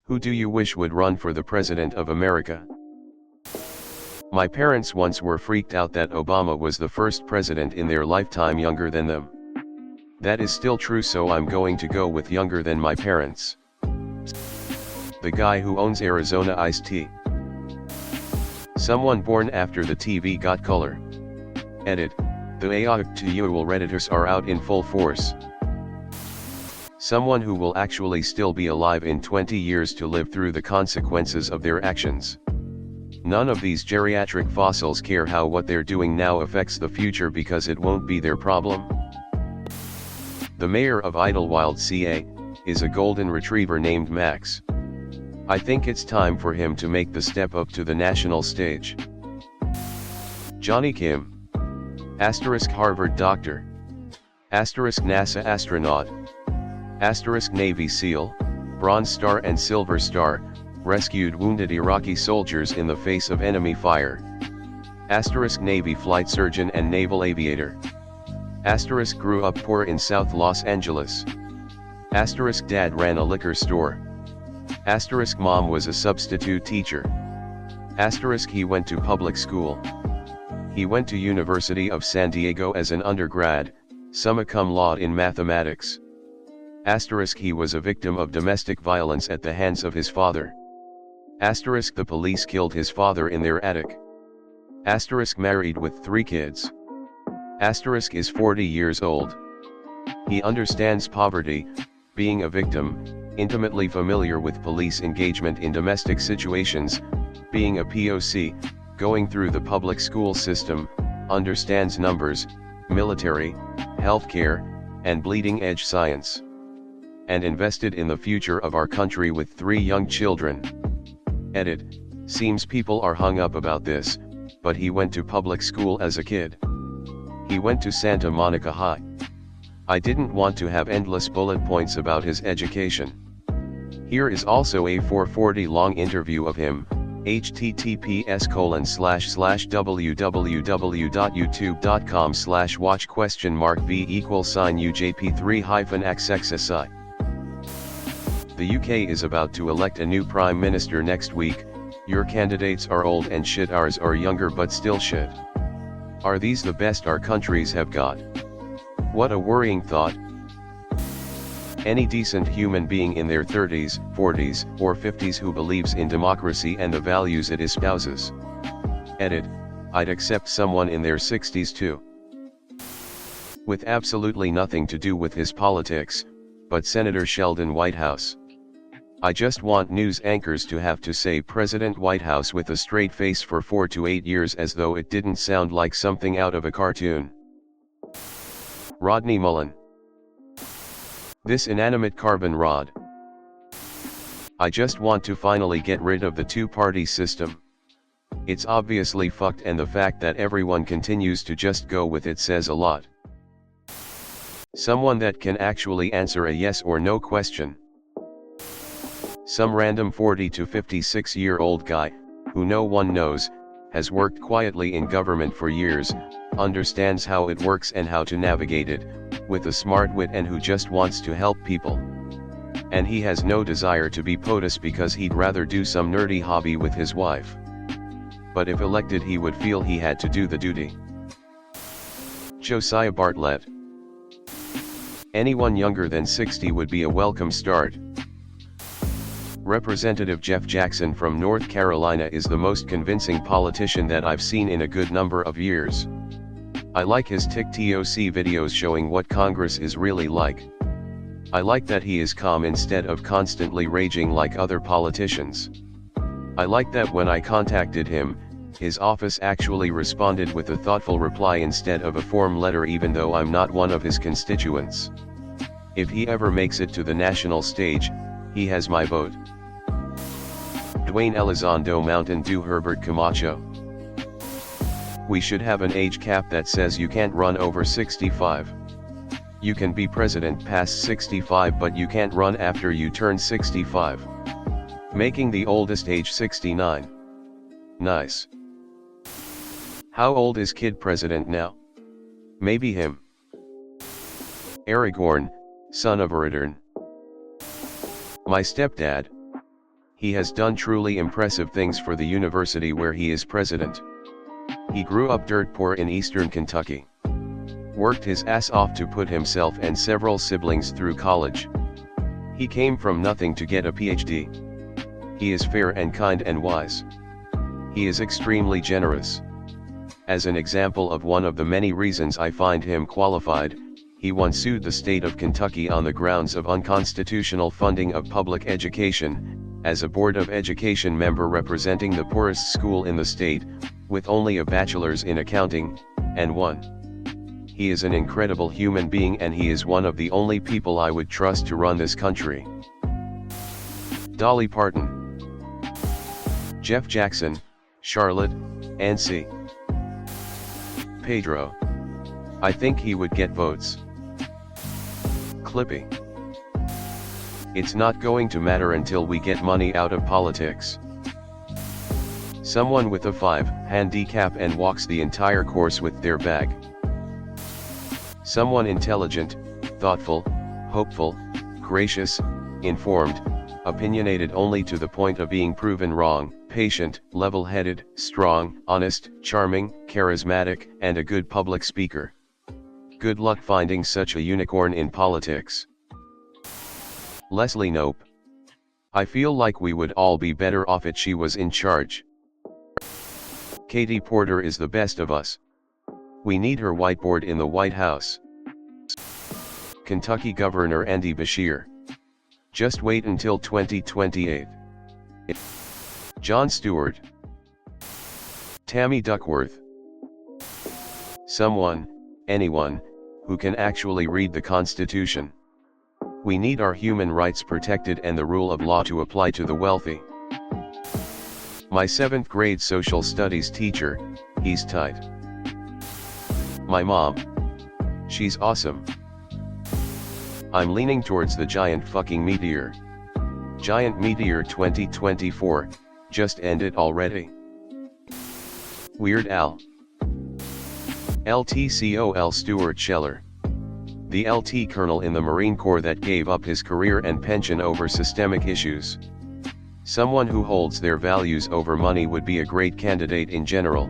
Who do you wish would run for the President of America? My parents once were freaked out that Obama was the first president in their lifetime younger than them. That is still true, so I'm going to go with younger than my parents. The guy who owns Arizona iced tea. Someone born after the TV got color. Edit, the AskReddit Redditors are out in full force. Someone who will actually still be alive in 20 years to live through the consequences of their actions. None of these geriatric fossils care how what they're doing now affects the future because it won't be their problem. The mayor of Idlewild, CA, is a golden retriever named Max. I think it's time for him to make the step up to the national stage. Johnny Kim. * Harvard doctor. * NASA astronaut. * Navy SEAL, Bronze Star and Silver Star, rescued wounded Iraqi soldiers in the face of enemy fire. * Navy flight surgeon and naval aviator. * grew up poor in South Los Angeles. * dad ran a liquor store. * mom was a substitute teacher. * he went to public school. He went to University of San Diego as an undergrad, summa cum laude in mathematics. * he was a victim of domestic violence at the hands of his father. * the police killed his father in their attic. * married with 3 kids. * is 40 years old. He understands poverty, being a victim, intimately familiar with police engagement in domestic situations, being a POC, going through the public school system, understands numbers, military, healthcare, and bleeding-edge science. And invested in the future of our country with 3 young children. Edit, seems people are hung up about this, but he went to public school as a kid. He went to Santa Monica High. I didn't want to have endless bullet points about his education. Here is also a 440 long interview of him, https://www.youtube.com/watch?v=UJP3-XXSI. The UK is about to elect a new Prime Minister next week. Your candidates are old and shit, ours are younger but still shit. Are these the best our countries have got? What a worrying thought. Any decent human being in their 30s, 40s, or 50s who believes in democracy and the values it espouses. Edit, I'd accept someone in their 60s too. With absolutely nothing to do with his politics, but Senator Sheldon Whitehouse. I just want news anchors to have to say President Whitehouse with a straight face for 4 to 8 years as though it didn't sound like something out of a cartoon. Rodney Mullen. This inanimate carbon rod. I just want to finally get rid of the 2-party system. It's obviously fucked, and the fact that everyone continues to just go with it says a lot. Someone that can actually answer a yes or no question. Some random 40 to 56-year-old guy, who no one knows, has worked quietly in government for years, understands how it works and how to navigate it, with a smart wit, and who just wants to help people. And he has no desire to be POTUS because he'd rather do some nerdy hobby with his wife. But if elected, he would feel he had to do the duty. Josiah Bartlett. Anyone younger than 60 would be a welcome start. Representative Jeff Jackson from North Carolina is the most convincing politician that I've seen in a good number of years. I like his TikTok videos showing what Congress is really like. I like that he is calm instead of constantly raging like other politicians. I like that when I contacted him, his office actually responded with a thoughtful reply instead of a form letter, even though I'm not one of his constituents. If he ever makes it to the national stage, he has my vote. Dwayne Elizondo Mountain Dew Herbert Camacho. We should have an age cap that says you can't run over 65. You can be president past 65, but you can't run after you turn 65. Making the oldest age 69. Nice. How old is Kid President now? Maybe him. Aragorn, son of Eredorn. My stepdad. He has done truly impressive things for the university where he is president. He grew up dirt poor in eastern Kentucky. Worked his ass off to put himself and several siblings through college. He came from nothing to get a PhD. He is fair and kind and wise. He is extremely generous. As an example of one of the many reasons I find him qualified, he once sued the state of Kentucky on the grounds of unconstitutional funding of public education, as a Board of Education member representing the poorest school in the state, with only a bachelor's in accounting, and won. He is an incredible human being and he is one of the only people I would trust to run this country. Dolly Parton, Jeff Jackson, Charlotte, NC. Pedro. I think he would get votes. Clippy. It's not going to matter until we get money out of politics. Someone with a 5 handicap and walks the entire course with their bag. Someone intelligent, thoughtful, hopeful, gracious, informed, opinionated only to the point of being proven wrong, patient, level-headed, strong, honest, charming, charismatic, and a good public speaker. Good luck finding such a unicorn in politics. Leslie Knope. I feel like we would all be better off if she was in charge. Katie Porter is the best of us. We need her whiteboard in the White House. Kentucky Governor Andy Beshear. Just wait until 2028. Jon Stewart. Tammy Duckworth. Someone, anyone, who can actually read the Constitution. We need our human rights protected and the rule of law to apply to the wealthy. My 7th grade social studies teacher, he's tight. My mom. She's awesome. I'm leaning towards the giant fucking meteor. Giant Meteor 2024, just ended already. Weird Al. LTCOL Stuart Scheller. The LT colonel in the Marine Corps that gave up his career and pension over systemic issues. Someone who holds their values over money would be a great candidate in general.